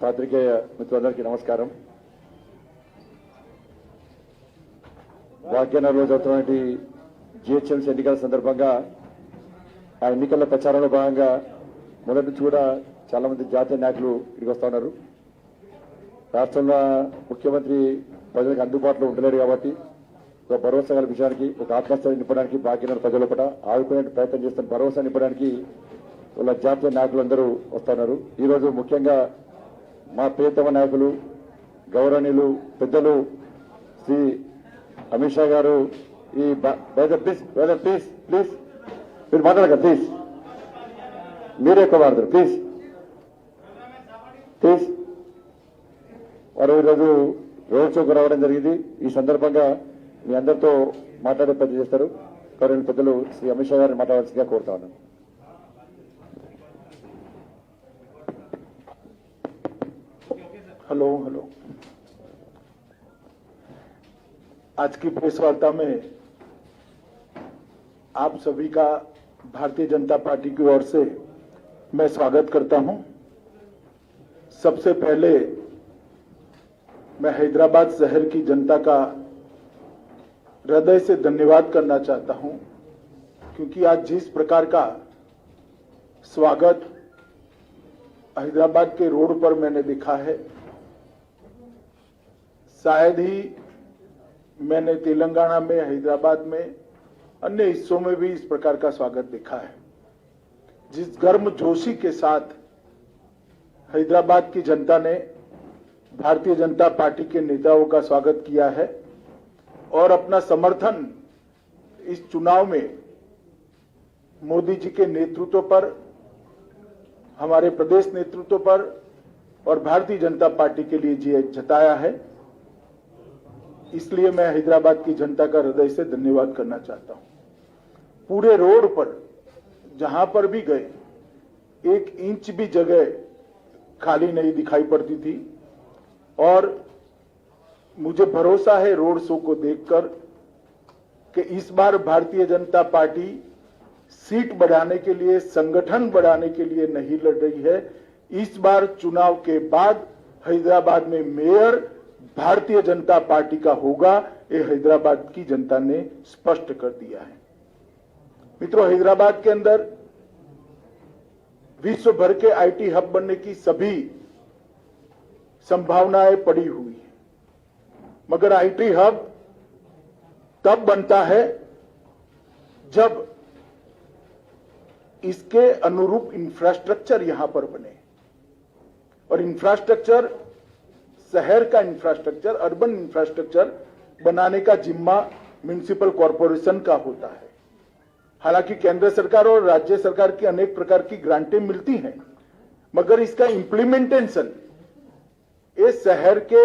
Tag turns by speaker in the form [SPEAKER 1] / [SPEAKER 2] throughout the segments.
[SPEAKER 1] పాత్రికేయ మిత్రులందరికీ నమస్కారం. భాగ్యనగర్లో జరుగుతున్నటువంటి జిహెచ్ఎంసీ ఎన్నికల సందర్భంగా ఆ ఎన్నికల ప్రచారంలో భాగంగా మొదటి నుంచి కూడా చాలా మంది జాతీయ నాయకులు ఇక్కడికి వస్తా ఉన్నారు. రాష్ట్రంలో ముఖ్యమంత్రి ప్రజలకు అందుబాటులో ఉండలేరు కాబట్టి ఒక భరోసా కల్పించడానికి, ఒక ఆత్మస్థైర్యం నింపడానికి, భాగ్యనగర్ ప్రజల పట్ల ఆదుకునే ప్రయత్నం చేస్తున్న భరోసా నింపడానికి వాళ్ళ జాతీయ నాయకులందరూ వస్తున్నారు. ఈరోజు ముఖ్యంగా మా ప్రియతమ నాయకులు గౌరవనీయులు పెద్దలు శ్రీ అమిత్ షా గారు ఈ ప్లీజ్ మీరు మాట్లాడక ప్లీజ్, మీరే ఎక్కువ మాట్లాడతారు ప్లీజ్ వారు ఈరోజు రోడ్ షోకు రావడం జరిగింది. ఈ సందర్భంగా మీ అందరితో మాట్లాడే ప్రయత్నం చేస్తారు. గౌరవనీయులు పెద్దలు శ్రీ అమిత్ షా గారిని మాట్లాడాల్సిందిగా కోరుతా ఉన్నాను.
[SPEAKER 2] हेलो आज की प्रेस वार्ता में आप सभी का भारतीय जनता पार्टी की ओर से मैं स्वागत करता हूं. सबसे पहले मैं हैदराबाद शहर की जनता का हृदय से धन्यवाद करना चाहता हूं, क्योंकि आज जिस प्रकार का स्वागत हैदराबाद के रोड पर मैंने देखा है, शायद ही मैंने तेलंगाना में, हैदराबाद में, अन्य हिस्सों में भी इस प्रकार का स्वागत देखा है. जिस गर्मजोशी के साथ हैदराबाद की जनता ने भारतीय जनता पार्टी के नेताओं का स्वागत किया है और अपना समर्थन इस चुनाव में मोदी जी के नेतृत्व पर, हमारे प्रदेश नेतृत्व पर और भारतीय जनता पार्टी के लिए जताया है, इसलिए मैं हैदराबाद की जनता का हृदय से धन्यवाद करना चाहता हूं. पूरे रोड पर जहां पर भी गए 1 इंच भी जगह खाली नहीं दिखाई पड़ती थी और मुझे भरोसा है रोड शो को देखकर कि इस बार भारतीय जनता पार्टी सीट बढ़ाने के लिए, संगठन बढ़ाने के लिए नहीं लड़ रही है. इस बार चुनाव के बाद हैदराबाद में मेयर भारतीय जनता पार्टी का होगा, ये हैदराबाद की जनता ने स्पष्ट कर दिया है. मित्रों, हैदराबाद के अंदर विश्व भर के आईटी हब बनने की सभी संभावनाएं पड़ी हुई है, मगर आईटी हब तब बनता है जब इसके अनुरूप इंफ्रास्ट्रक्चर यहां पर बने. और इंफ्रास्ट्रक्चर, शहर का इंफ्रास्ट्रक्चर, अर्बन इंफ्रास्ट्रक्चर बनाने का जिम्मा म्युनिसिपल कॉरपोरेशन का होता है. हालांकि केंद्र सरकार और राज्य सरकार की अनेक प्रकार की ग्रांटें मिलती हैं, मगर इसका इंप्लीमेंटेशन ये शहर के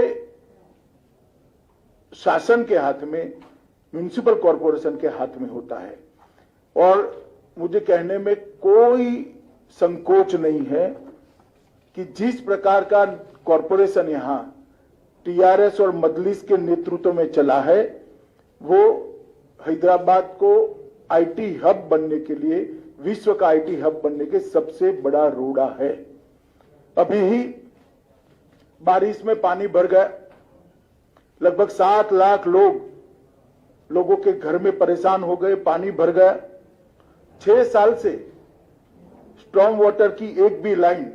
[SPEAKER 2] शासन के हाथ में, म्युनिसिपल कॉरपोरेशन के हाथ में होता है. और मुझे कहने में कोई संकोच नहीं है कि जिस प्रकार का कॉरपोरेशन यहां टीआरएस और मजलिस के नेतृत्व में चला है, वो हैदराबाद को आईटी हब बनने के लिए, विश्व का आईटी हब बनने के सबसे बड़ा रोड़ा है. अभी ही बारिश में पानी भर गया, लगभग 7 लाख लोगों के घर में परेशान हो गए, पानी भर गया. 6 साल से स्टॉर्म वाटर की एक भी लाइन,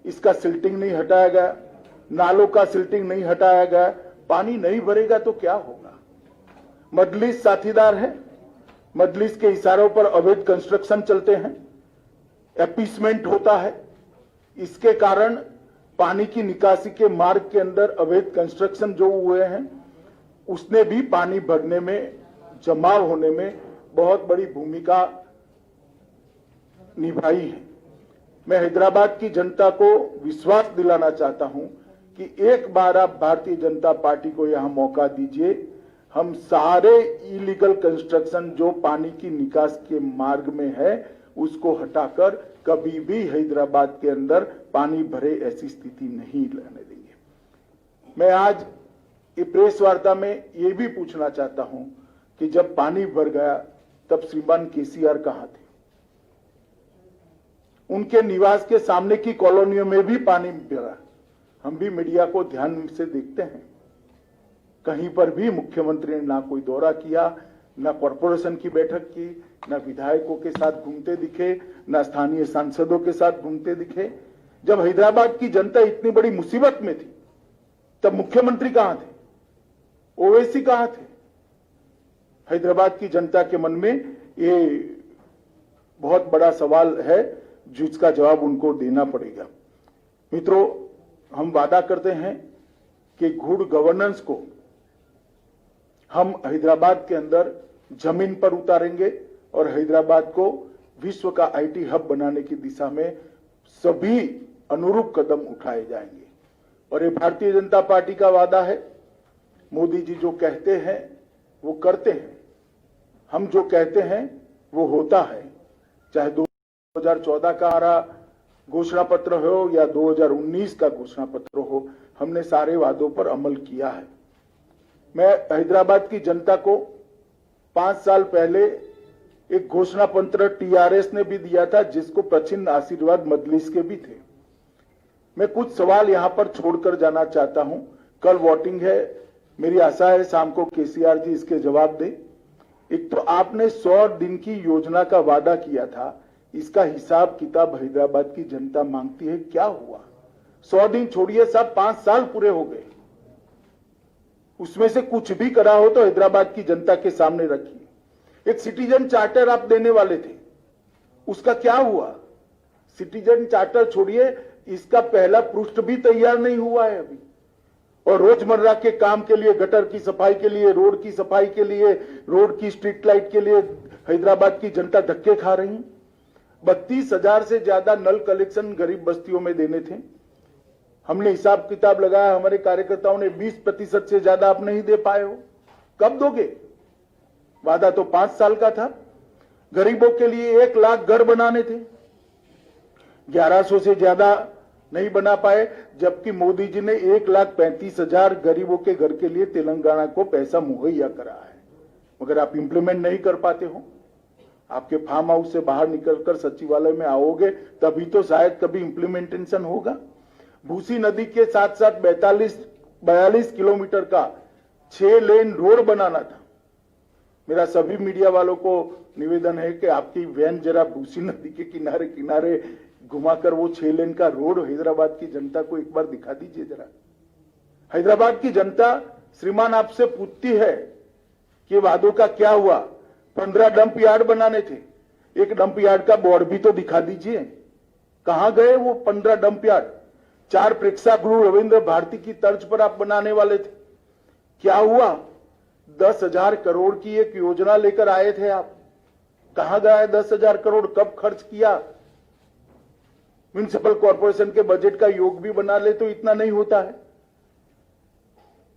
[SPEAKER 2] इसका सिल्टिंग नहीं हटाया गया, नालों का सिल्टिंग नहीं हटाया गया. पानी नहीं भरेगा तो क्या होगा? मजलिस साथीदार है, मजलिस के इशारों पर अवैध कंस्ट्रक्शन चलते हैं, एपीसमेंट होता है. इसके कारण पानी की निकासी के मार्ग के अंदर अवैध कंस्ट्रक्शन जो हुए हैं, उसने भी पानी भरने में, जमाव होने में बहुत बड़ी भूमिका निभाई है. मैं हैदराबाद की जनता को विश्वास दिलाना चाहता हूं कि एक बार आप भारतीय जनता पार्टी को यहां मौका दीजिए. हम सारे इलीगल कंस्ट्रक्शन जो पानी की निकास के मार्ग में है, उसको हटाकर कभी भी हैदराबाद के अंदर पानी भरे ऐसी स्थिति नहीं लाने देंगे. मैं आज ये प्रेस वार्ता में ये भी पूछना चाहता हूं कि जब पानी भर गया तब श्रीमान केसीआर कहां थे? उनके निवास के सामने की कॉलोनियों में भी पानी भरा. हम भी मीडिया को ध्यान से देखते हैं, कहीं पर भी मुख्यमंत्री ने ना कोई दौरा किया, ना कॉरपोरेशन की बैठक की, ना विधायकों के साथ घूमते दिखे, ना स्थानीय सांसदों के साथ घूमते दिखे। जब हैदराबाद की जनता इतनी बड़ी मुसीबत में थी तब मुख्यमंत्री कहां थे, ओवैसी कहां थे? हैदराबाद की जनता के मन में ये बहुत बड़ा सवाल है जिसका जवाब उनको देना पड़ेगा। मित्रों, हम वादा करते हैं कि गुड गवर्नेंस को हम हैदराबाद के अंदर जमीन पर उतारेंगे और हैदराबाद को विश्व का आईटी हब बनाने की दिशा में सभी अनुरूप कदम उठाए जाएंगे। और ये भारतीय जनता पार्टी का वादा है। मोदी जी जो कहते हैं वो करते हैं, हम जो कहते हैं वो होता है। चाहे 2014 का हमारा घोषणा पत्र हो या 2019 का घोषणा पत्र हो, हमने सारे वादों पर अमल किया है। मैं हैदराबाद की जनता को 5 साल पहले एक घोषणा पत्र टीआरएस ने भी दिया था, जिसको प्रचिन्ह आशीर्वाद मजलिस के भी थे। मैं कुछ सवाल यहां पर छोड़कर जाना चाहता हूं। कल वोटिंग है, मेरी आशा है शाम को केसीआर जी इसके जवाब दें। एक तो आपने 100 दिन की योजना का वादा किया था, इसका हिसाब किताब हैदराबाद की जनता मांगती है। क्या हुआ? 100 दिन छोड़िए साहब, 5 साल पूरे हो गए। उसमें से कुछ भी करा हो तो हैदराबाद की जनता के सामने रखिए। एक सिटीजन चार्टर आप देने वाले थे, उसका क्या हुआ? सिटीजन चार्टर छोड़िए, इसका पहला पृष्ठ भी तैयार नहीं हुआ है अभी। और रोजमर्रा के काम के लिए, गटर की सफाई के लिए, रोड की सफाई के लिए, रोड की स्ट्रीट लाइट के लिए हैदराबाद की जनता धक्के खा रही है। 32,000 से ज्यादा नल कलेक्शन गरीब बस्तियों में देने थे। हमने हिसाब किताब लगाया, हमारे कार्यकर्ताओं ने 20% से ज्यादा आप नहीं दे पाए हो। कब दोगे? वादा तो 5 साल का था। गरीबों के लिए 1 लाख घर बनाने थे, 1100 से ज्यादा नहीं बना पाए, जबकि मोदी जी ने 1,35,000 गरीबों के घर के लिए तेलंगाना को पैसा मुहैया करा है। मगर आप इंप्लीमेंट नहीं कर पाते हो। आपके फार्म हाउस से बाहर निकलकर सचिवालय में आओगे तभी तो शायद कभी इंप्लीमेंटेशन होगा। भूसी नदी के साथ साथ 42 किलोमीटर का 6 लेन रोड बनाना था। मेरा सभी मीडिया वालों को निवेदन है कि आपकी वैन जरा भूसी नदी के किनारे किनारे घुमाकर वो 6 लेन का रोड हैदराबाद की जनता को एक बार दिखा दीजिए जरा। हैदराबाद की जनता श्रीमान आपसे पूछती है कि वादों का क्या हुआ। 15 डंप यार्ड बनाने थे, एक डंप यार्ड का बोर्ड भी तो दिखा दीजिए। कहां गए वो 15 डंप यार्ड? 4 प्रेक्षागृह रविंद्र भारती की तर्ज पर आप बनाने वाले थे, क्या हुआ? 10,000 करोड़ की एक योजना लेकर आए थे आप, कहां गया 10,000 करोड़? कब खर्च किया? म्युनिसिपल कॉर्पोरेशन के बजट का योग भी बना ले तो इतना नहीं होता है।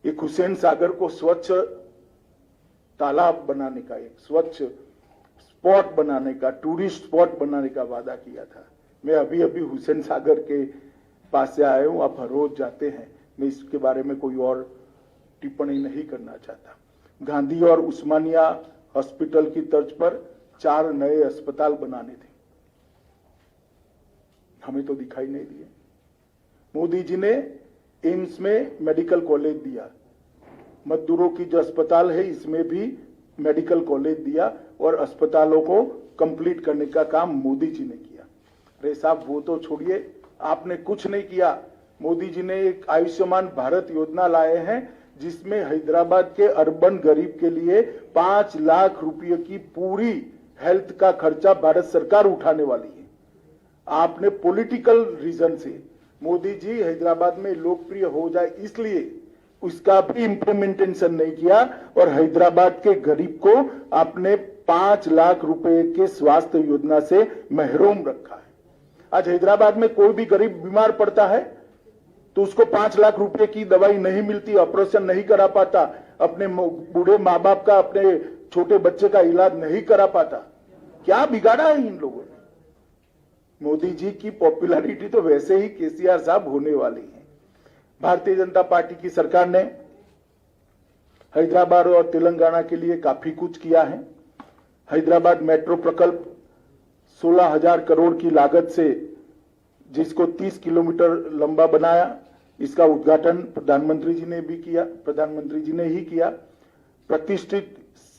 [SPEAKER 2] एक हुसैन सागर को स्वच्छ तालाब बनाने का, एक स्वच्छ स्पॉट बनाने का, टूरिस्ट स्पॉट बनाने का वादा किया था। मैं अभी अभी हुसैन सागर के पास से आया हूं, आप हर रोज जाते हैं, मैं इसके बारे में कोई और टिप्पणी नहीं करना चाहता। गांधी और उस्मानिया हॉस्पिटल की तर्ज पर 4 नए अस्पताल बनाने थे, हमें तो दिखाई नहीं दिए। मोदी जी ने एम्स में मेडिकल कॉलेज दिया, मजदूरों की जो अस्पताल है इसमें भी मेडिकल कॉलेज दिया और अस्पतालों को कंप्लीट करने का काम मोदी जी ने किया। अरे साहब, वो तो छोड़िए, आपने कुछ नहीं किया। मोदी जी ने एक आयुष्मान भारत योजना लाए हैं जिसमें हैदराबाद के अर्बन गरीब के लिए 5 लाख रुपए की पूरी हेल्थ का खर्चा भारत सरकार उठाने वाली है। आपने पॉलिटिकल रीजन से मोदी जी हैदराबाद में लोकप्रिय हो जाए इसलिए उसका भी इंप्लीमेंटेशन नहीं किया और हैदराबाद के गरीब को आपने 5 लाख रुपए के स्वास्थ्य योजना से महरूम रखा है। आज हैदराबाद में कोई भी गरीब बीमार पड़ता है तो उसको 5 लाख रुपए की दवाई नहीं मिलती, ऑपरेशन नहीं करा पाता, अपने बूढ़े माँ बाप का, अपने छोटे बच्चे का इलाज नहीं करा पाता। क्या बिगाड़ा है इन लोगों ने? मोदी जी की पॉपुलैरिटी तो वैसे ही केसीआर साहब होने वाली है। भारतीय जनता पार्टी की सरकार ने हैदराबाद और तेलंगाना के लिए काफी कुछ किया है। हैदराबाद मेट्रो प्रकल्प 16,000 करोड़ की लागत से जिसको 30 किलोमीटर लंबा बनाया, इसका उद्घाटन प्रधानमंत्री जी ने ही किया। प्रतिष्ठित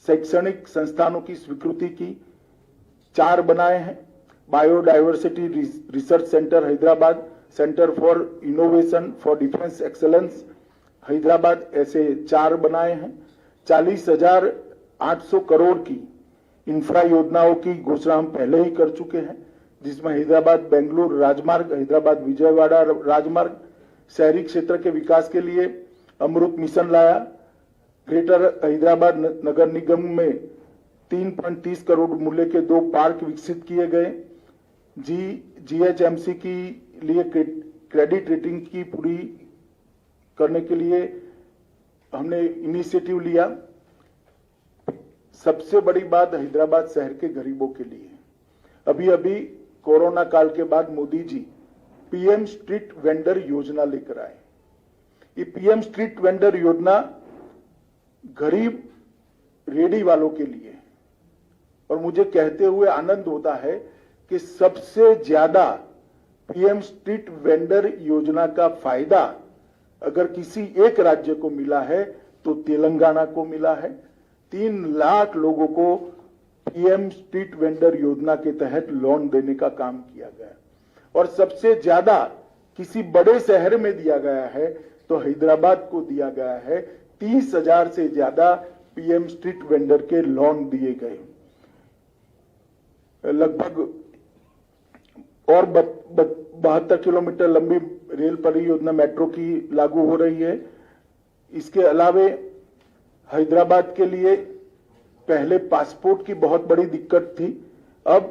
[SPEAKER 2] शैक्षणिक संस्थानों की स्वीकृति की 4 बनाए हैं। Biodiversity research centre Hyderabad, centre for innovation for defence excellence Hyderabad, ऐसे 4 बनाए हैं। 40,800 करोड़ की इंफ्रा योजनाओं की घोषणा हम पहले ही कर चुके हैं, जिसमें हैदराबाद बेंगलुरु राजमार्ग, हैदराबाद विजयवाड़ा राजमार्ग, शहरी क्षेत्र के विकास के लिए अमृत मिशन लाया। ग्रेटर हैदराबाद नगर निगम में 3.30 करोड़ मूल्य के 2 पार्क विकसित किए गए। GHMC की लिए क्रेडिट रेटिंग की पूरी करने के लिए हमने इनिशिएटिव लिया। सबसे बड़ी बात हैदराबाद शहर के गरीबों के लिए, अभी कोरोना काल के बाद Modi ji PM street vendor योजना लेकर आए। ये पीएम स्ट्रीट वेंडर योजना गरीब रेडी वालों के लिए, और मुझे कहते हुए आनंद होता है कि सबसे ज्यादा पीएम स्ट्रीट वेंडर योजना का फायदा अगर किसी एक राज्य को मिला है तो तेलंगाना को मिला है। 3 लाख लोगों को पीएम स्ट्रीट वेंडर योजना के तहत लोन देने का काम किया गया, और सबसे ज्यादा किसी बड़े शहर में दिया गया है तो हैदराबाद को दिया गया है। 30,000 से ज्यादा पीएम स्ट्रीट वेंडर के लोन दिए गए। लगभग और 72 किलोमीटर लंबी रेल परियोजना मेट्रो की लागू हो रही है। इसके अलावे हैदराबाद के लिए पहले पासपोर्ट की बहुत बड़ी दिक्कत थी, अब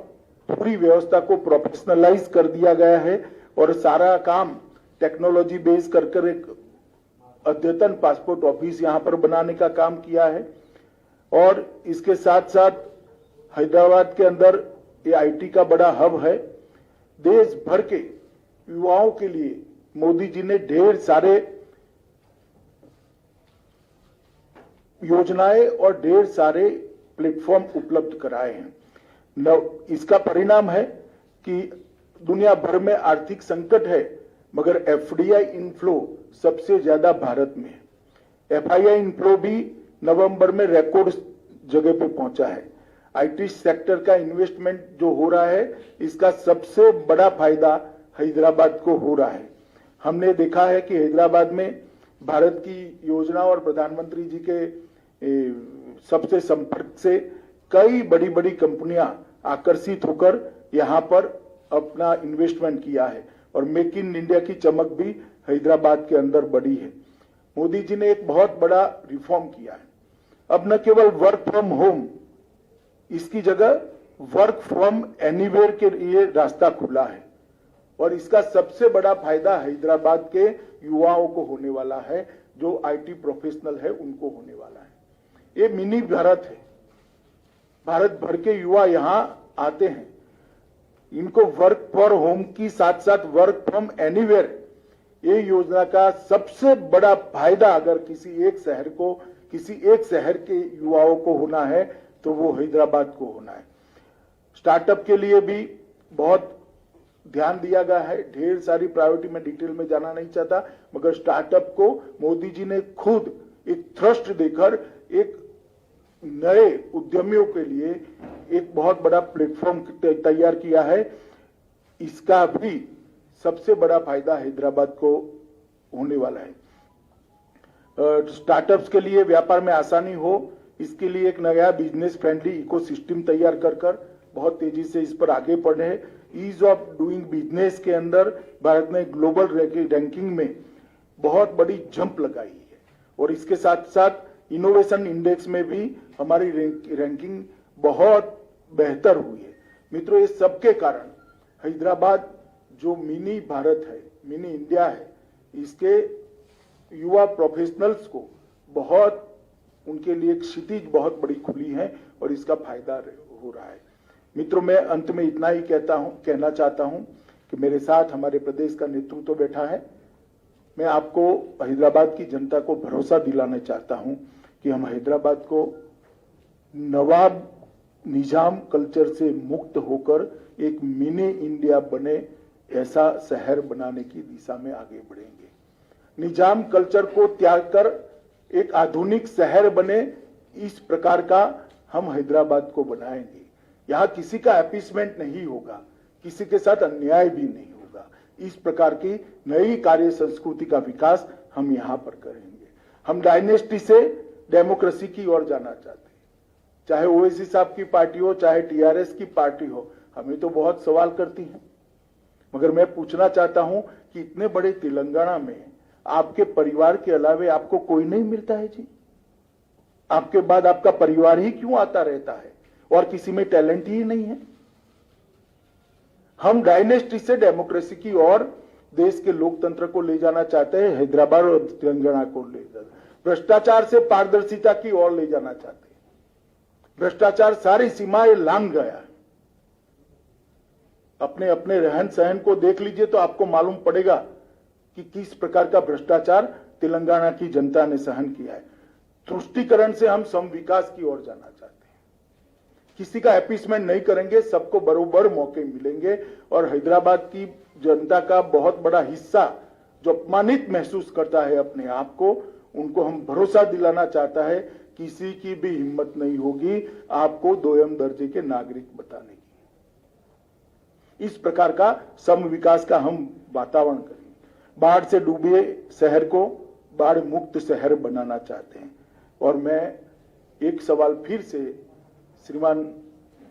[SPEAKER 2] पूरी व्यवस्था को प्रोफेशनलाइज कर दिया गया है और सारा काम टेक्नोलॉजी बेस कर एक अद्यतन पासपोर्ट ऑफिस यहां पर बनाने का काम किया है। और इसके साथ साथ हैदराबाद के अंदर ये आईटी का बड़ा हब है। देश भर के युवाओं के लिए मोदी जी ने ढेर सारे योजनाएं और ढेर सारे प्लेटफॉर्म उपलब्ध कराए हैं। इसका परिणाम है कि दुनिया भर में आर्थिक संकट है, मगर एफडीआई इनफ्लो सबसे ज्यादा भारत में है। एफआईआई इनफ्लो भी नवंबर में रिकॉर्ड जगह पे पहुंचा है। आईटी सेक्टर का इन्वेस्टमेंट जो हो रहा है, इसका सबसे बड़ा फायदा हैदराबाद को हो रहा है। हमने देखा है कि हैदराबाद में भारत की योजना और प्रधानमंत्री जी के सबसे संपर्क से कई बड़ी बड़ी कंपनियां आकर्षित होकर यहां पर अपना इन्वेस्टमेंट किया है, और मेक इन इंडिया की चमक भी हैदराबाद के अंदर बढ़ी है। मोदी जी ने एक बहुत बड़ा रिफॉर्म किया है। अब न केवल वर्क फ्रॉम होम, इसकी जगह वर्क फ्रॉम एनीवेयर के लिए रास्ता खुला है, और इसका सबसे बड़ा फायदा हैदराबाद के युवाओं को होने वाला है। जो आईटी प्रोफेशनल है उनको होने वाला है। ये मिनी भारत है। भारत भर के युवा यहां आते हैं, इनको वर्क फॉर होम की साथ साथ वर्क फ्रॉम एनीवेयर, ये योजना का सबसे बड़ा फायदा अगर किसी एक शहर के युवाओं को होना है तो वो हैदराबाद को होना है। स्टार्टअप के लिए भी बहुत ध्यान दिया गया है। ढेर सारी प्रायोरिटी में डिटेल में जाना नहीं चाहता, मगर स्टार्टअप को मोदी जी ने खुद एक थ्रस्ट देकर एक नए उद्यमियों के लिए एक बहुत बड़ा प्लेटफॉर्म तैयार किया है। इसका भी सबसे बड़ा फायदा हैदराबाद को होने वाला है। स्टार्टअप्स के लिए व्यापार में आसानी हो, इसके लिए एक नया बिजनेस फ्रेंडली इकोसिस्टम तैयार कर बहुत तेजी से इस पर आगे बढ़े हैं। ईज ऑफ डूइंग बिजनेस के अंदर भारत ने ग्लोबल रैंकिंग में बहुत बड़ी जंप लगाई है, और इसके साथ साथ इनोवेशन इंडेक्स में भी हमारी रैंकिंग बहुत बेहतर हुई है। मित्रों, ये सबके कारण हैदराबाद जो मिनी भारत है, मिनी इंडिया है, इसके युवा प्रोफेशनलस को बहुत, उनके लिए एक क्षितिज बहुत बड़ी खुली है और इसका फायदा हो रहा है। मित्रों, मैं अंत में इतना ही कहना चाहता हूं कि मेरे साथ हमारे प्रदेश का नेतृत्व बैठा है। मैं आपको हैदराबाद की जनता को भरोसा दिलाना चाहता हूं कि हम हैदराबाद को नवाब निजाम कल्चर से मुक्त होकर एक मिनी इंडिया बने, ऐसा शहर बनाने की दिशा में आगे बढ़ेंगे। निजाम कल्चर को त्याग कर एक आधुनिक शहर बने, इस प्रकार का हम हैदराबाद को बनाएंगे। यहां किसी का अपीसमेंट नहीं होगा, किसी के साथ अन्याय भी नहीं होगा। इस प्रकार की नई कार्य संस्कृति का विकास हम यहां पर करेंगे। हम डायनेस्टी से डेमोक्रेसी की ओर जाना चाहते हैं, चाहे ओवैसी साहब की पार्टी हो, चाहे टीआरएस की पार्टी हो। हमें तो बहुत सवाल करती हैं, मगर मैं पूछना चाहता हूं कि इतने बड़े तेलंगाना में आपके परिवार के अलावे आपको कोई नहीं मिलता है जी? आपके बाद आपका परिवार ही क्यों आता रहता है और किसी में टैलेंट ही नहीं है? हम डायनेस्टी से डेमोक्रेसी की ओर देश के लोकतंत्र को ले जाना चाहते हैं, हैदराबाद और तेलंगाना को ले जाना, भ्रष्टाचार से पारदर्शिता की ओर ले जाना चाहते हैं। भ्रष्टाचार सारी सीमाएं लांघ गया है। अपने अपने रहन सहन को देख लीजिए तो आपको मालूम पड़ेगा कि किस प्रकार का भ्रष्टाचार तेलंगाना की जनता ने सहन किया है। तुष्टीकरण से हम सम विकास की ओर जाना चाहते हैं। किसी का अपीसमेंट नहीं करेंगे, सबको बरोबर मौके मिलेंगे। और हैदराबाद की जनता का बहुत बड़ा हिस्सा जो अपमानित महसूस करता है अपने आप को, उनको हम भरोसा दिलाना चाहता है किसी की भी हिम्मत नहीं होगी आपको दोयम दर्जे के नागरिक बताने की। इस प्रकार का सम विकास का हम वातावरण करेंगे। बाढ़ से डूबे शहर को बाढ़ मुक्त शहर बनाना चाहते हैं। और मैं एक सवाल फिर से श्रीमान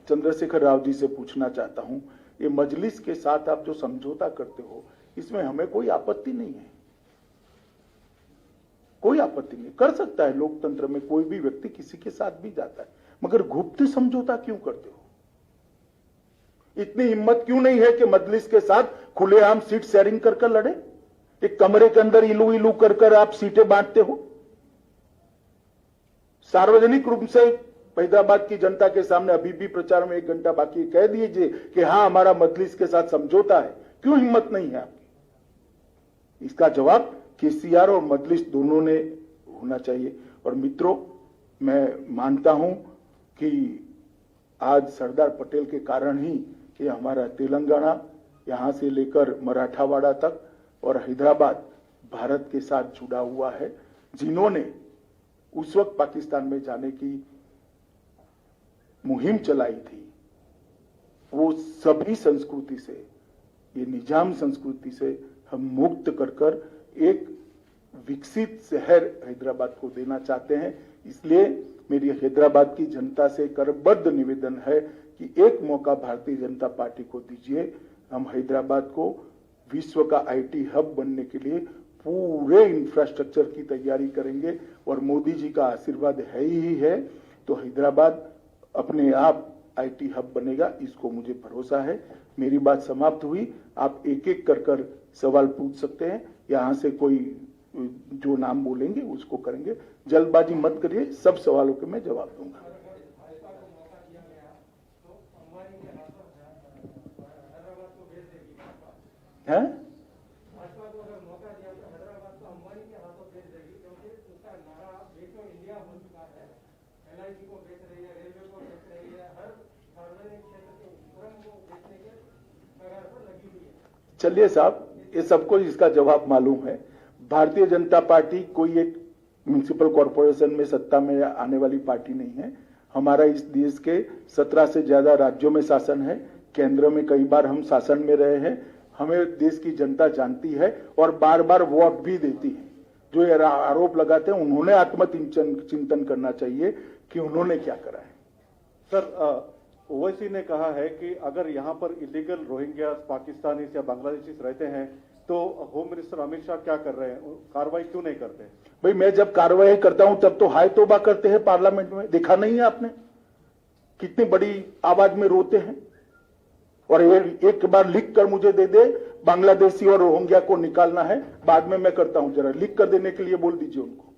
[SPEAKER 2] चंद्रशेखर राव जी से पूछना चाहता हूं, ये मजलिस के साथ आप जो समझौता करते हो, इसमें हमें कोई आपत्ति नहीं है, कोई आपत्ति नहीं। कर सकता है, लोकतंत्र में कोई भी व्यक्ति किसी के साथ भी जाता है, मगर गुप्त समझौता क्यों करते हो? इतनी हिम्मत क्यों नहीं है कि मजलिस के साथ खुलेआम सीट शेयरिंग कर कर लड़े? एक कमरे के अंदर इलू इलू कर कर आप सीटें बांटते हो। सार्वजनिक रूप से हैदराबाद की जनता के सामने अभी भी प्रचार में 1 घंटा बाकी कह दीजिए कि हां हमारा मजलिस के साथ समझौता है। क्यों हिम्मत नहीं है आपकी? इसका जवाब केसीआर और मजलिस दोनों ने होना चाहिए। और मित्रों, मैं मानता हूं कि आज सरदार पटेल के कारण ही कि हमारा तेलंगाना यहां से लेकर मराठावाड़ा तक और हैदराबाद भारत के साथ जुड़ा हुआ है। जिन्होंने उस वक्त पाकिस्तान में जाने की मुहिम चलाई थी, वो सभी संस्कृति से, ये निजाम संस्कृति से हम मुक्त कर कर एक विकसित शहर हैदराबाद को देना चाहते हैं। इसलिए मेरी हैदराबाद की जनता से करबद्ध निवेदन है कि एक मौका भारतीय जनता पार्टी को दीजिए। हम हैदराबाद को विश्व का आईटी हब बनने के लिए पूरे इंफ्रास्ट्रक्चर की तैयारी करेंगे और मोदी जी का आशीर्वाद है ही है तो हैदराबाद अपने आप आईटी हब बनेगा, इसको मुझे भरोसा है। मेरी बात समाप्त हुई। आप एक एक कर सवाल पूछ सकते हैं। यहां से कोई जो नाम बोलेंगे उसको करेंगे। जल्दबाजी मत करिए, सब सवालों के मैं जवाब दूंगा। है? चलिए साहब, ये सबको इसका जवाब मालूम है। भारतीय जनता पार्टी कोई एक म्युनिसिपल कॉरपोरेशन में सत्ता में आने वाली पार्टी नहीं है। हमारा इस देश के 17 से ज्यादा राज्यों में शासन है, केंद्र में कई बार हम शासन में रहे हैं। हमें देश की जनता जानती है और बार बार वोट भी देती है। जो ये आरोप लगाते हैं उन्होंने आत्मचिंतन करना चाहिए कि उन्होंने क्या करा है।
[SPEAKER 3] सर, ओवैसी ने कहा है कि अगर यहाँ पर इलीगल रोहिंग्या पाकिस्तानी या बांग्लादेशी रहते हैं तो होम मिनिस्टर अमित शाह क्या कर रहे हैं, कार्रवाई क्यों नहीं करते?
[SPEAKER 2] भाई, मैं जब कार्रवाई करता हूं तब तो हाय तौबा करते हैं पार्लियामेंट में। देखा नहीं है आपने कितनी बड़ी आवाज में रोते हैं? और एक बार लिख कर मुझे दे दे, बांग्लादेशी और रोहिंग्या को निकालना है, बाद में मैं करता हूं। जरा लिख कर देने के लिए बोल दीजिए उनको।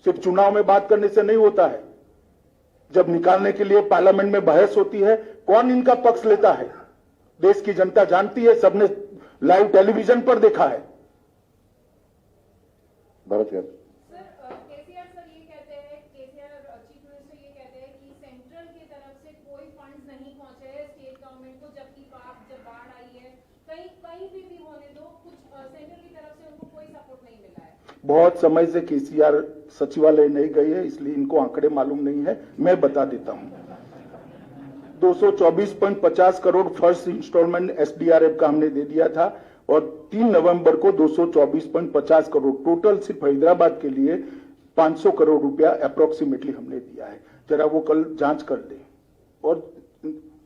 [SPEAKER 2] सिर्फ चुनाव में बात करने से नहीं होता है। जब निकालने के लिए पार्लियामेंट में बहस होती है, कौन इनका पक्ष लेता है? देश की जनता जानती है, सबने लाइव टेलीविजन पर देखा है।
[SPEAKER 1] भरत यार,
[SPEAKER 4] केसीआर सर ये कहते हैं, केसीआर चीफ मिनिस्टर ये कहते हैं कि सेंट्रल की तरफ से कोई फंड्स नहीं पहुंचे हैं स्टेट गवर्नमेंट को, जबकि जब बाढ़ आई है कहीं भी होने दो, कुछ सेंट्रल की तरफ से उनको कोई
[SPEAKER 2] बहुत समय से केसीआर सचिवालय नहीं गए हैं, इसलिए इनको आंकड़े मालूम नहीं है। मैं बता देता हूं, 224.50 करोड़ फर्स्ट इंस्टॉलमेंट एसडीआरएफ का हमने दे दिया था और 3 नवंबर को 224.50 करोड़ टोटल सिर्फ हैदराबाद के लिए 500 करोड़ रुपया अप्रोक्सीमेटली हमने दिया है। जरा वो कल जांच कर ले और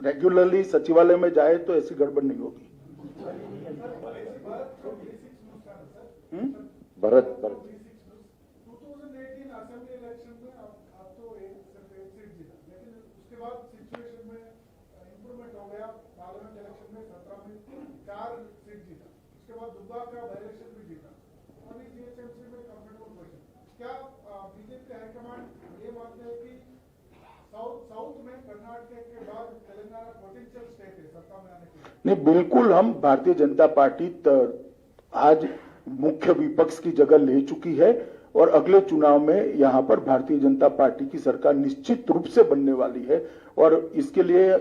[SPEAKER 2] रेगुलरली सचिवालय में जाए तो ऐसी गड़बड़ नहीं होगी।
[SPEAKER 1] भरत
[SPEAKER 5] 2018 असेंबली इलेक्शन में आप तो सिर्फ एक सीट जीता, लेकिन उसके बाद सिचुएशन में इंप्रूवमेंट हो गया। पार्लियामेंट इलेक्शन में 17 में 4 सीट जीता, उसके बाद दुब्बा का बाई इलेक्शन भी जीता। अभी जीएचएमसी में कंफर्टेबल पोजीशन। क्या बीजेपी हाईकमांड ये मानते हैं कि साउथ में कर्नाटक के बाद तेलंगाना पोटेंशियल स्टेट है सत्ता में आने के लिए?
[SPEAKER 2] नहीं, बिल्कुल। हम भारतीय जनता पार्टी आज मुख्य विपक्ष की जगह ले चुकी है और अगले चुनाव में यहां पर भारतीय जनता पार्टी की सरकार निश्चित रूप से बनने वाली है और इसके लिए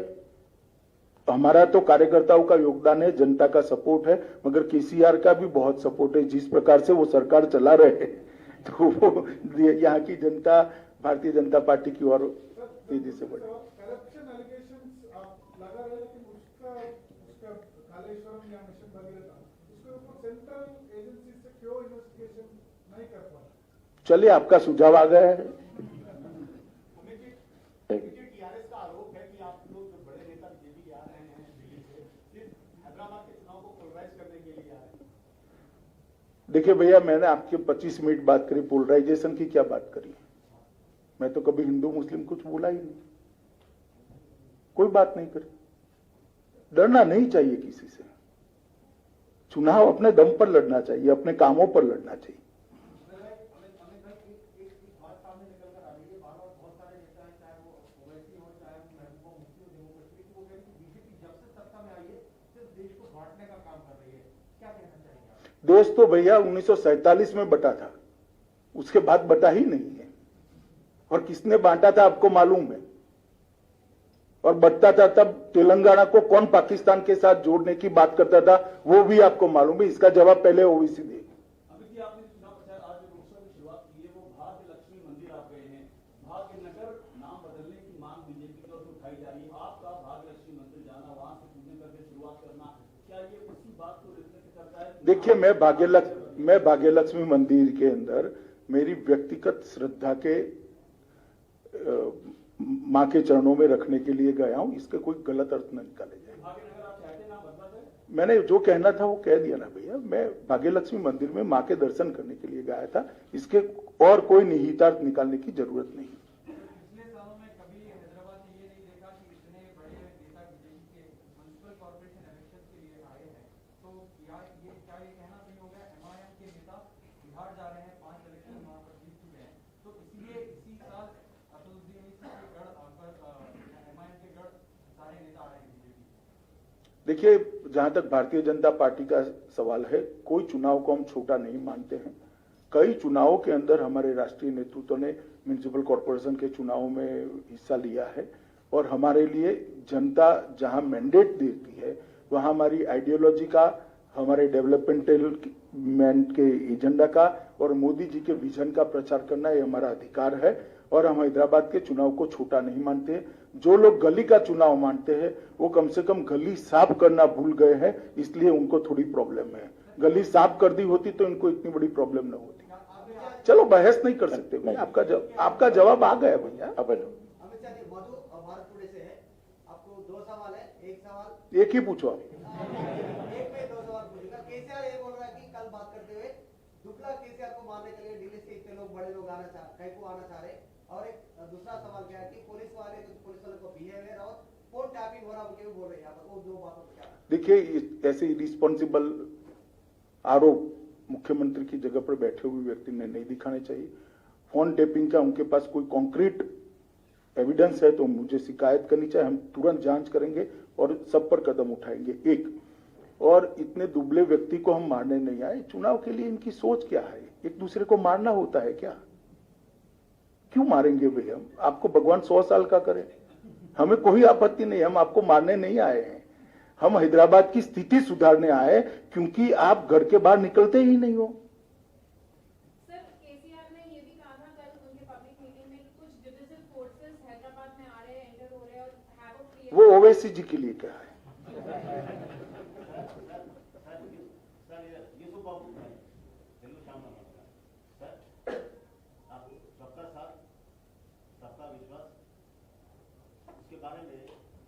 [SPEAKER 2] हमारा तो कार्यकर्ताओं का योगदान है, जनता का सपोर्ट है, मगर केसीआर का भी बहुत सपोर्ट है। जिस प्रकार से वो सरकार चला रहे हैं तो वो यहाँ की जनता भारतीय जनता पार्टी की ओर तेजी से बढ़े।
[SPEAKER 5] करप्शन एलिगेशंस आप लगा रहे हैं, लेकिन उसका कालेश्वरम या मिशन भगीरथ उसके ऊपर सेंट्रल एजेंसी से क्यों इन्वेस्टिगेशन नहीं कर पा रहा?
[SPEAKER 2] चलिए, आपका सुझाव आ गया है।
[SPEAKER 6] टीआरएस का आरोप है कि आप लोग जो बड़े नेता बीजेपी आ रहे हैं दिल्ली से सिर्फ हैदराबाद के चुनाव को पोलराइज करने के लिए आ रहे हैं।
[SPEAKER 2] देखिए भैया, मैंने आपके 25 मिनट बात करी, पोलराइजेशन की क्या बात करी? मैं तो कभी हिंदू मुस्लिम कुछ बोला ही नहीं, कोई बात नहीं करी। डरना नहीं चाहिए किसी से। चुनाव अपने दम पर लड़ना चाहिए, अपने कामों पर लड़ना चाहिए। देश तो भैया 1947 में बटा था, उसके बाद बटा ही नहीं है। और किसने बांटा था आपको मालूम है? और बटता था तब तेलंगाना को कौन पाकिस्तान के साथ जोड़ने की बात करता था, वो भी आपको मालूम है। इसका जवाब पहले ओवैसी दे।
[SPEAKER 6] अमित जी, आपने चुनाव प्रचार आज जो रोड शो की शुरुआत की है वो भाग्य लक्ष्मी मंदिर आप गए हैं। भाग्य नगर नाम बदलने की मांग बीजेपी की ओर से उठाई जा रही है। आपका भाग्य लक्ष्मी मंदिर जाना, वहां से पूजन करके शुरुआत करना, क्या ये उसी बात को रिफ्लेक्ट करता है?
[SPEAKER 2] देखिए, मैं भाग्यलक्ष्मी मंदिर के अंदर मेरी व्यक्तिगत श्रद्धा के मां के चरणों में रखने के लिए गया हूं। इसके कोई गलत अर्थ न निकाले जाए।
[SPEAKER 6] भाग्यनगर आप चाहते ना बदला जाए?
[SPEAKER 2] मैंने जो कहना था वो कह दिया ना भैया। मैं भाग्यलक्ष्मी मंदिर में मां के दर्शन करने के लिए गया था, इसके और कोई निहितार्थ निकालने की जरूरत नहीं।
[SPEAKER 7] पिछले सालों में कभी हैदराबाद ने ये नहीं देखा कि इतने बड़े नेता बीजेपी के म्युनिसिपल कॉर्पोरेशन इलेक्शन के लिए आए हैं, तो क्या ये कहना सही होगा एमआईएम के नेता बिहार जा रहे हैं, 5 इलेक्शन वहां पर जीत चुके हैं, तो इसलिए इसी साल असदुद्दीन के गढ़ एमआईएम के गढ़ सारे नेता आ रहे हैं बीजेपी?
[SPEAKER 2] देखिए, जहां तक भारतीय जनता पार्टी का सवाल है, कोई चुनाव को हम छोटा नहीं मानते हैं। कई चुनावों के अंदर हमारे राष्ट्रीय नेतृत्व ने म्युनिसिपल कॉर्पोरेशन के चुनाव में हिस्सा लिया है और हमारे लिए जनता जहां मैंडेट देती है वहां हमारी आइडियोलॉजी का, हमारे डेवलपमेंट के एजेंडा का और मोदी जी के विजन का प्रचार करना ये हमारा अधिकार है और हम हैदराबाद के चुनाव को छोटा नहीं मानते। जो लोग गली का चुनाव मानते हैं वो कम से कम गली साफ करना भूल गए हैं, इसलिए उनको थोड़ी प्रॉब्लम है। गली साफ कर दी होती तो इनको इतनी बड़ी प्रॉब्लम न होती। चलो, बहस नहीं कर सकते भैया। आपका जवाब आ गया भैया।
[SPEAKER 6] अमित शाह जी, मधु भारत टुडे से है, आपको 2 सवाल है। एक सवाल
[SPEAKER 2] एक ही पूछो आप।
[SPEAKER 6] एक में 2 सवाल पूछूंगा। केसीआर ये बोल रहा है कि कल बात करते हुए दुबला केसीआर को मारने के लिए दिल्ली से इतने लोग, बड़े लोग आना चाह रहे। और एक दूसरा सवाल क्या है कि पुलिस वाले को बिहेवियर और फोन टैपिंग हो रहा उनके भी बोल रहे हैं। वो 2 बातों पर क्या?
[SPEAKER 2] देखिए, ऐसे रिस्पॉन्सिबल आरोप मुख्यमंत्री की जगह पर बैठे हुए व्यक्ति ने नहीं दिखाने चाहिए। फोन टैपिंग का उनके पास कोई कॉन्क्रीट एविडेंस है तो मुझे शिकायत करनी चाहिए, हम तुरंत जांच करेंगे और सब पर कदम उठाएंगे। एक और इतने दुबले व्यक्ति को हम मारने नहीं आए। चुनाव के लिए इनकी सोच क्या है? एक दूसरे को मारना होता है क्या? क्यों मारेंगे भैया? आपको भगवान 100 साल का करे, हमें कोई आपत्ति नहीं। हम आपको मारने नहीं आए हैं, हम हैदराबाद की स्थिति सुधारने आए, क्योंकि आप घर के बाहर निकलते ही नहीं हो।
[SPEAKER 4] सर,
[SPEAKER 2] ओवैसी जी के लिए क्या है?
[SPEAKER 8] सबका साथ सबका विश्वास इसके बारे में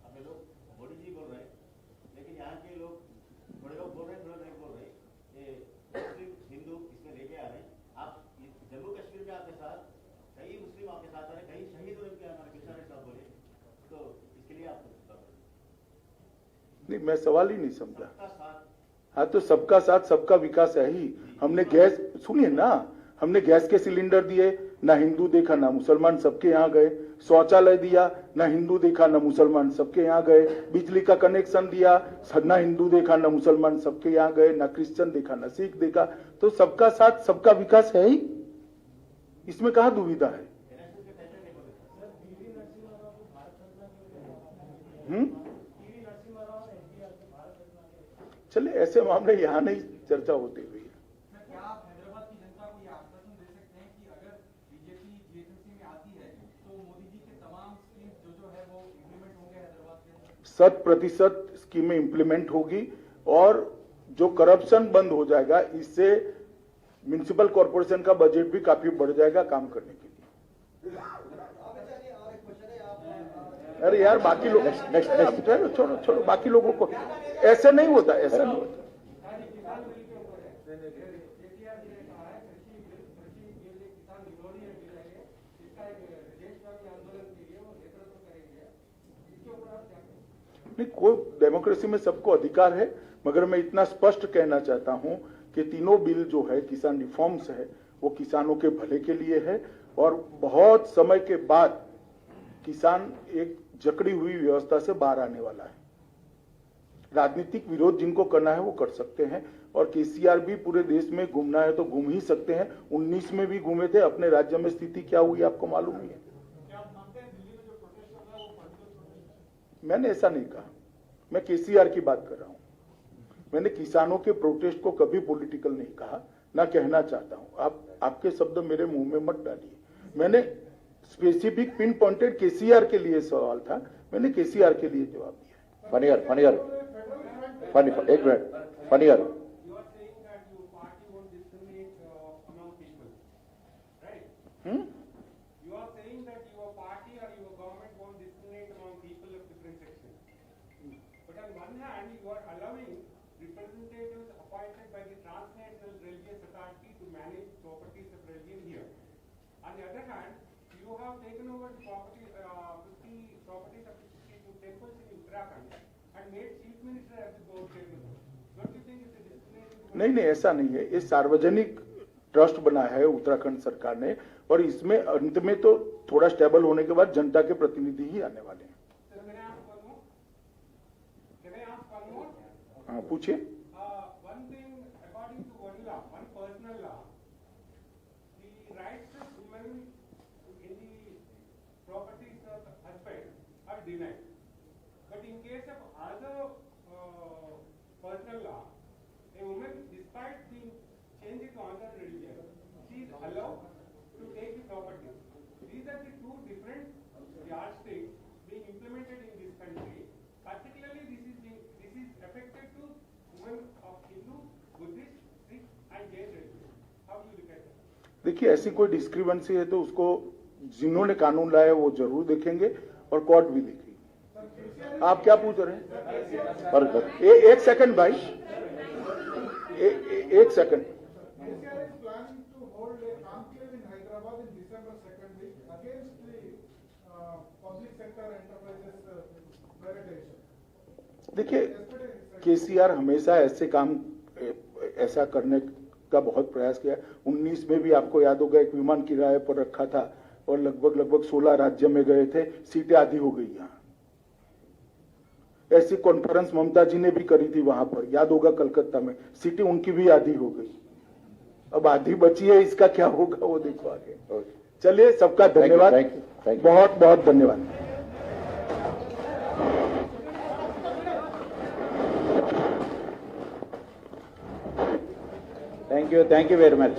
[SPEAKER 8] अपने लोग मोदी जी बोल रहे हैं, लेकिन यहाँ के लोग थोड़े लोग बोल रहे हैं, थोड़े नहीं बोल रहे। ये मुस्लिम हिंदू इसमें लेके आ रहे हैं। आप जम्मू कश्मीर में आपके साथ कई मुस्लिम आपके साथ आ रहे, कई शहीद हुए के हमारे किसान साहब बोले, तो इसके लिए आप
[SPEAKER 2] नहीं, मैं सवाल ही नहीं समझा। हाँ, तो सबका साथ सबका विकास है ही। हमने गैस, सुनिए ना, हमने गैस के सिलेंडर दिए, ना हिंदू देखा ना मुसलमान, सबके यहाँ गए। शौचालय दिया, ना हिंदू देखा ना मुसलमान, सबके यहाँ गए। बिजली का कनेक्शन दिया, ना हिंदू देखा ना मुसलमान, सबके यहाँ गए। ना क्रिश्चियन देखा ना सिख देखा। तो सबका साथ सबका विकास है ही, इसमें कहा दुविधा है? चले, ऐसे मामले यहाँ नहीं चर्चा होती हुई है।
[SPEAKER 7] क्या आप हैदराबाद की जनता को ये आश्वासन दे सकते हैं कि अगर बीजेपी जीएचएमसी में आती है तो मोदी जी के तमाम स्कीम जो है वो इम्प्लीमेंट होंगे हैदराबाद के अंदर?
[SPEAKER 2] 100% स्कीमें इम्प्लीमेंट होगी और जो करप्शन बंद हो जाएगा, इससे म्युनिसिपल कॉर्पोरेशन का बजट भी काफी बढ़ जाएगा काम करने के लिए। अरे यार, बाकी लोग छोड़ो छोड़ो, बाकी लोगों को ऐसे नहीं होता, ऐसा नहीं होता। नहीं, कोई डेमोक्रेसी में सबको अधिकार है, मगर मैं इतना स्पष्ट कहना चाहता हूं कि तीनों बिल जो है किसान रिफॉर्म्स है, वो किसानों के भले के लिए है। और बहुत समय के बाद किसान एक जकड़ी हुई व्यवस्था से बाहर आने वाला है। राजनीतिक विरोध जिनको करना है वो कर सकते हैं, और केसीआर भी पूरे देश में घूमना है तो घूम ही सकते हैं। 19 में भी घूमे थे, अपने राज्य में स्थिति क्या हुई आपको मालूम ही है। मैंने ऐसा नहीं कहा, मैं केसीआर की बात कर रहा हूं। मैंने किसानों के प्रोटेस्ट को कभी पॉलिटिकल नहीं कहा, ना कहना चाहता हूं। आपके शब्द मेरे मुंह में मत डालिए। मैंने स्पेसिफिक पिन पॉइंटेड केसीआर के लिए सवाल था, मैंने केसीआर के लिए जवाब दिया।
[SPEAKER 1] फनियर एक minute, funnier
[SPEAKER 9] On the other hand, you have taken over the property, 50 properties of 52 temples in Uttarakhand and made chief minister as the board chairman. Don't you think it's a discrimination?
[SPEAKER 2] नहीं, ऐसा नहीं है। ये सार्वजनिक trust बना है उत्तराखंड सरकार ने, और इसमें अंत में तो थोड़ा स्टेबल होने के बाद जनता के प्रतिनिधि ही आने वाले हैं। हाँ, पूछिए।
[SPEAKER 9] One thing, according to one law, one personal law, the rights of women in the properties of husband are denied. But in case of other personal law, a woman, despite being changed to another religion, she is allowed to take the property. These are the two different yardsticks being implemented in this country. Particularly, this is affected to women of Hindu, Buddhist, Sikh, and Jain religion. How do you look at that?
[SPEAKER 2] देखिए, ऐसी कोई discrepancy है तो उसको जिन्होंने कानून लाया वो जरूर देखेंगे और कोर्ट भी देखेगी। आप क्या पूछ रहे हैं? एक सेकंड भाई, एक second.
[SPEAKER 5] KCR is planning to hold a conclave in Hyderabad in December 2nd week against the public sector enterprises privatization.
[SPEAKER 2] देखिए, केसीआर हमेशा ऐसे काम ऐसा करने का बहुत प्रयास किया। 19 में भी आपको याद होगा एक विमान किराए पर रखा था और लगभग 16 राज्य में गए थे, सीटें आधी हो गई। यहाँ ऐसी कॉन्फ्रेंस ममता जी ने भी करी थी, वहां पर याद होगा कलकत्ता में, सीटें उनकी भी आधी हो गई। अब आधी बची है, इसका क्या होगा वो देखो आगे। चलिए, सबका धन्यवाद, बहुत बहुत धन्यवाद।
[SPEAKER 1] Thank you very much.